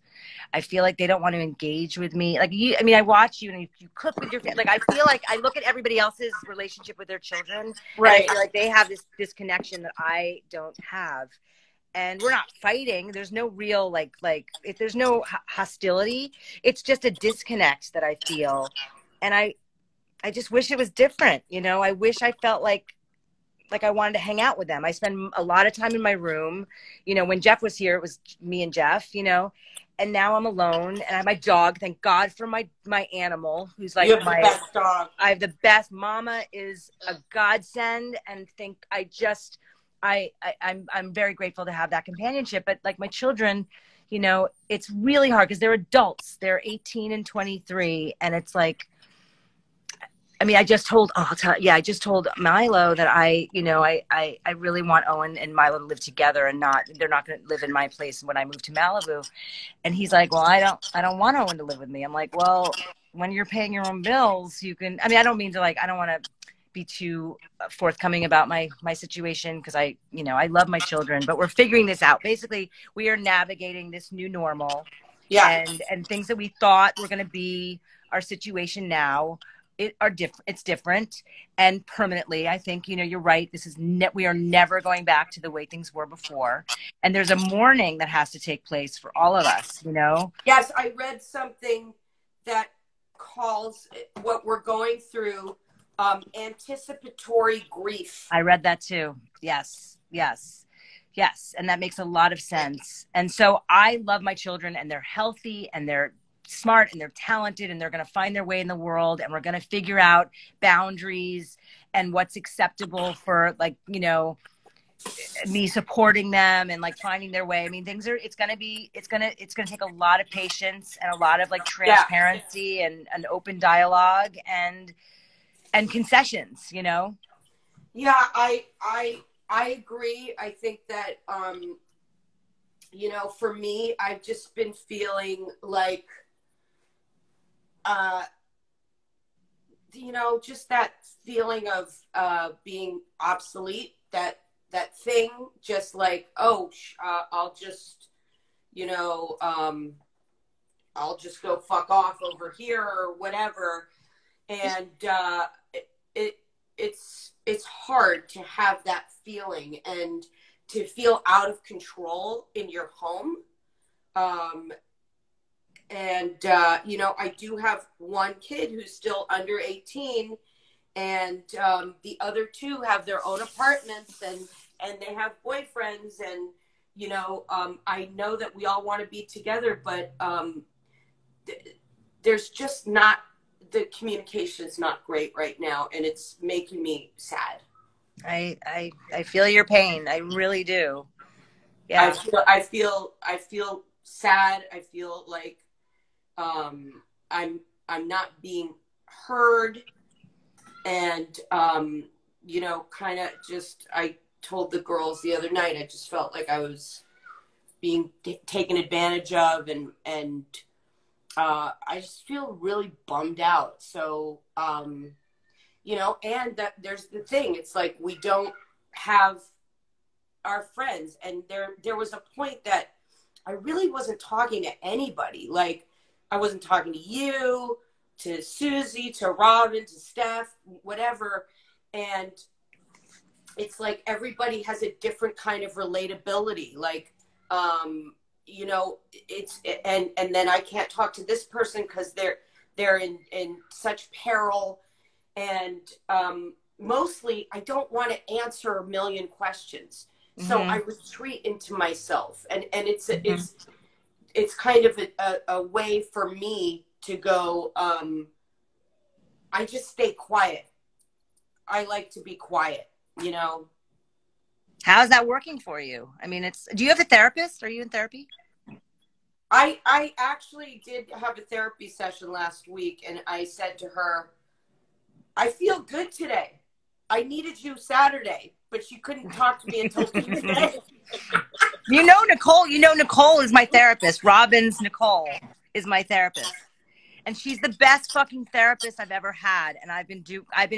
I feel like they don't want to engage with me. Like I watch you and you cook with your family. Like, I feel like I look at everybody else's relationship with their children. Right. And I feel like they have this connection that I don't have. And we're not fighting. There's no real, if there's no hostility. It's just a disconnect that I feel. And I just wish it was different. I wish I felt like I wanted to hang out with them. I spend a lot of time in my room. When Jeff was here, it was me and Jeff, and now I'm alone, and I have my dog. Thank God for my animal, who's like the best dog. I have the best. Mama is a godsend, and I'm very grateful to have that companionship. But like my children, it's really hard because they're adults. They're 18 and 23, and it's like, I mean, I just told Milo that I really want Owen and Milo to live together and they're not going to live in my place when I move to Malibu. And he's like, well, I don't want Owen to live with me. I'm like, well, when you're paying your own bills, you can, I mean, I don't mean to I don't want to be too forthcoming about my situation because I love my children, but we're figuring this out. Basically, we are navigating this new normal. Yeah. And things that we thought were going to be our situation now. It's different and permanently. I think, you're right. We are never going back to the way things were before. And there's a mourning that has to take place for all of us, Yes, I read something that calls what we're going through anticipatory grief. I read that too. Yes. And that makes a lot of sense. And so I love my children, and they're healthy and they're smart and they're talented and they're going to find their way in the world, and we're going to figure out boundaries and what's acceptable for me supporting them and finding their way. I mean, it's going to take a lot of patience and a lot of transparency and an open dialogue and concessions, Yeah, I I agree. I think that, you know, for me, I've just been feeling like, you know, just that feeling of being obsolete, that thing, just like, oh, I'll just, you know, I'll just go fuck off over here or whatever. And it's hard to have that feeling and to feel out of control in your home. You know, I do have one kid who's still under 18, and the other two have their own apartments, and they have boyfriends, and, you know, I know that we all want to be together, but there's just not, the communication is not great right now, and it's making me sad. I feel your pain. I really do. Yeah. I feel sad. I feel like I'm not being heard, and you know, kind of just, I told the girls the other night, I just felt like I was being taken advantage of, and I just feel really bummed out. So, you know, and that there's the thing, it's like we don't have our friends. And there was a point that I really wasn't talking to anybody. Like, I wasn't talking to you, to Susie, to Robin, to Steph, whatever. And it's like everybody has a different kind of relatability. Like, you know, and then I can't talk to this person because they're in such peril. And mostly I don't want to answer a million questions. Mm-hmm. So I retreat into myself. And it's kind of a way for me to go, I just stay quiet. I like to be quiet, you know. How's that working for you? I mean, do you have a therapist? Are you in therapy? I actually did have a therapy session last week, and I said to her, I feel good today. I needed you Saturday, but you couldn't talk to me until Tuesday. You know Nicole is my therapist. Robin's Nicole is my therapist. And she's the best fucking therapist I've ever had. And I've been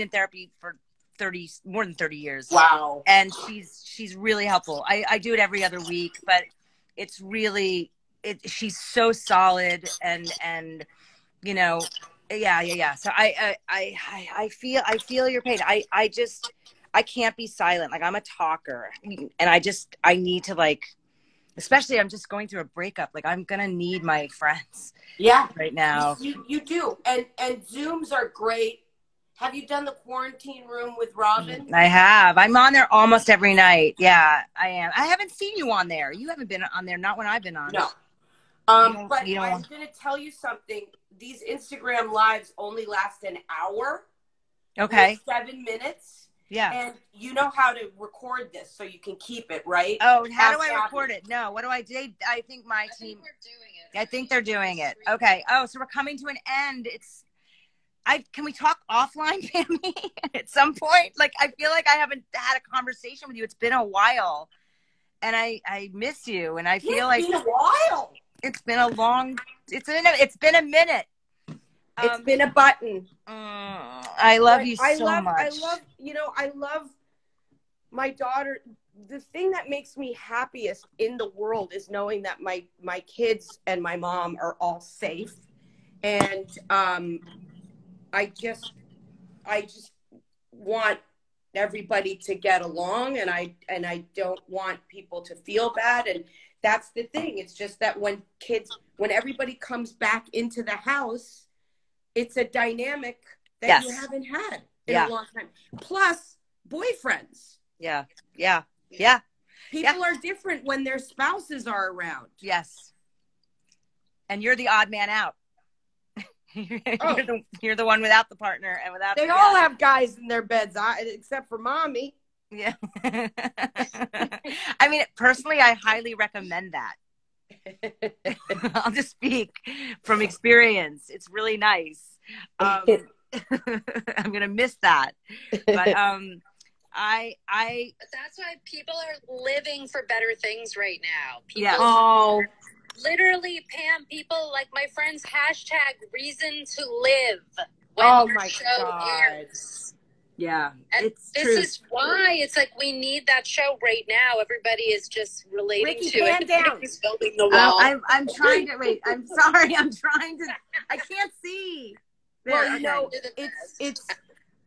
in therapy for more than 30 years. Wow. And she's really helpful. I do it every other week, but it's really, she's so solid, and you know, yeah. So I feel your pain. I can't be silent. Like, I'm a talker, and I need to, like, especially I'm just going through a breakup. Like, I'm going to need my friends. Yeah. Right now. You do. And Zooms are great. Have you done the quarantine room with Robin? I have. I'm on there almost every night. Yeah, I am. I haven't seen you on there. You haven't been on there. Not when I've been on. No. But I'm going to tell you something. These Instagram lives only last an hour. Okay. 7 minutes. Yeah. And you know how to record this so you can keep it, right? Oh, how do I record it? No. What do I do? I think my team. I think they're doing it. Okay. Oh, so we're coming to an end. Can we talk offline, Pammy, at some point? Like, I feel like I haven't had a conversation with you. It's been a while, and I miss you, and I feel like it's been a while. It's been a long. It's been a minute. It's been a button. I love you so much. I love my daughter. The thing that makes me happiest in the world is knowing that my kids and my mom are all safe. And I just want everybody to get along, and I don't want people to feel bad. And that's the thing. It's just that when everybody comes back into the house, it's a dynamic that you haven't had in a long time. Plus, boyfriends. Yeah. People are different when their spouses are around. Yes. And you're the odd man out. You're the one without the partner and without. They all have guys in their beds, except for mommy. Yeah. I mean, personally, I highly recommend that. I'll just speak from experience. It's really nice. I'm gonna miss that, but But that's why people are living for better things right now. People Yeah. Oh, literally, Pam, people like my friends hashtag reason to live when Oh your my show God. airs. Yeah, And it's this true. is why it's like we need that show right now. Everybody is just relating Ricki, to pan it. down. Ricki's building the wall. I'm trying to wait. I'm sorry. I'm trying to. I can't see. There, Well, you okay. know, You're the best.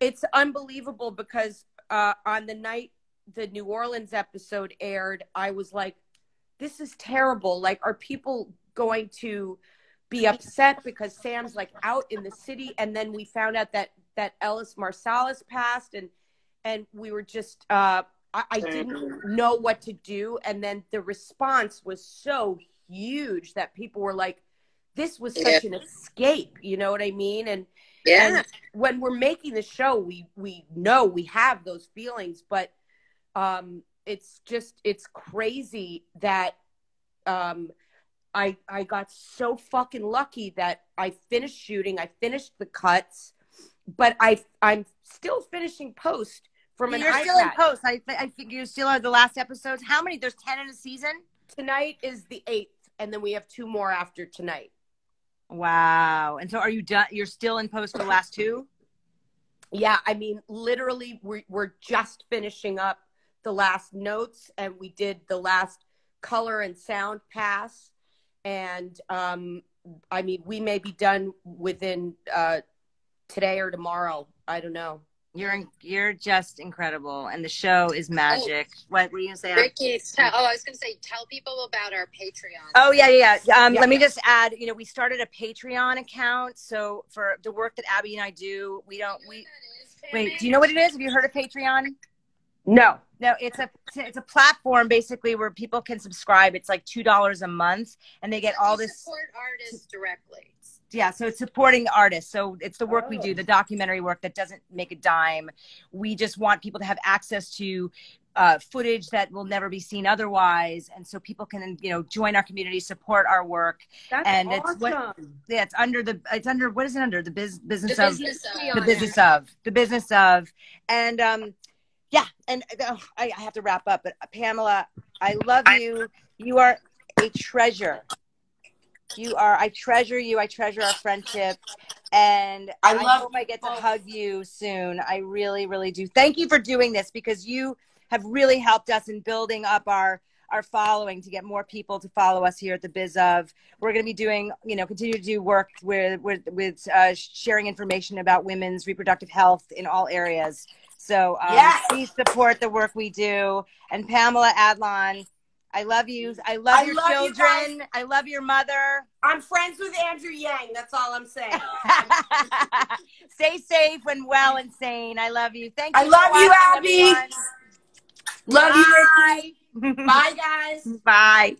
it's unbelievable because on the night the New Orleans episode aired, I was like, this is terrible. Like, are people going to be upset because Sam's like out in the city? And then we found out that Ellis Marsalis passed, and we were just I didn't know what to do. And then the response was so huge that people were like, this was such an escape, you know what I mean? And when we're making the show, we know we have those feelings, but it's crazy that I got so fucking lucky that I finished shooting, I finished the cuts, but I'm still finishing post from an You're iPad. still in post. I think you still are the last episodes. How many? There's 10 in a season? Tonight is the 8th, and then we have 2 more after tonight. Wow. And so are you done? You're still in post for the last 2? Yeah, I mean, literally, we're just finishing up the last notes, and we did the last color and sound pass. And I mean, we may be done within today or tomorrow. I don't know. You're just incredible, and the show is magic. What were you gonna say? Ricki, I was going to say, tell people about our Patreon. Oh yeah. Yeah. Let me just add. You know, we started a Patreon account. So for the work that Abby and I do, wait. Do you know what it is? Have you heard of Patreon? No. No, it's a platform basically where people can subscribe. It's like $2 a month, and they get all this support artists directly. Yeah, so it's supporting artists. So it's the work we do, the documentary work that doesn't make a dime. We just want people to have access to footage that will never be seen otherwise, and so people can, you know, join our community, support our work. That's and awesome. It's under what is it under? The business of, and yeah, and I have to wrap up, but Pamela, I love you. You are a treasure. I treasure you. I treasure our friendship. And I hope I get to hug you soon. I really, really do. Thank you for doing this, because you have really helped us in building up our following to get more people to follow us here at the Biz Of. We're going to be doing, you know, continue to do work with sharing information about women's reproductive health in all areas. So please support the work we do. And Pamela, Adlon, I love you. I love your children. I love your mother. I'm friends with Andrew Yang. That's all I'm saying. Stay safe and well and sane. I love you. Thank you. I love you, Abby. Everyone. Love you, Ricki. Bye, guys. Bye.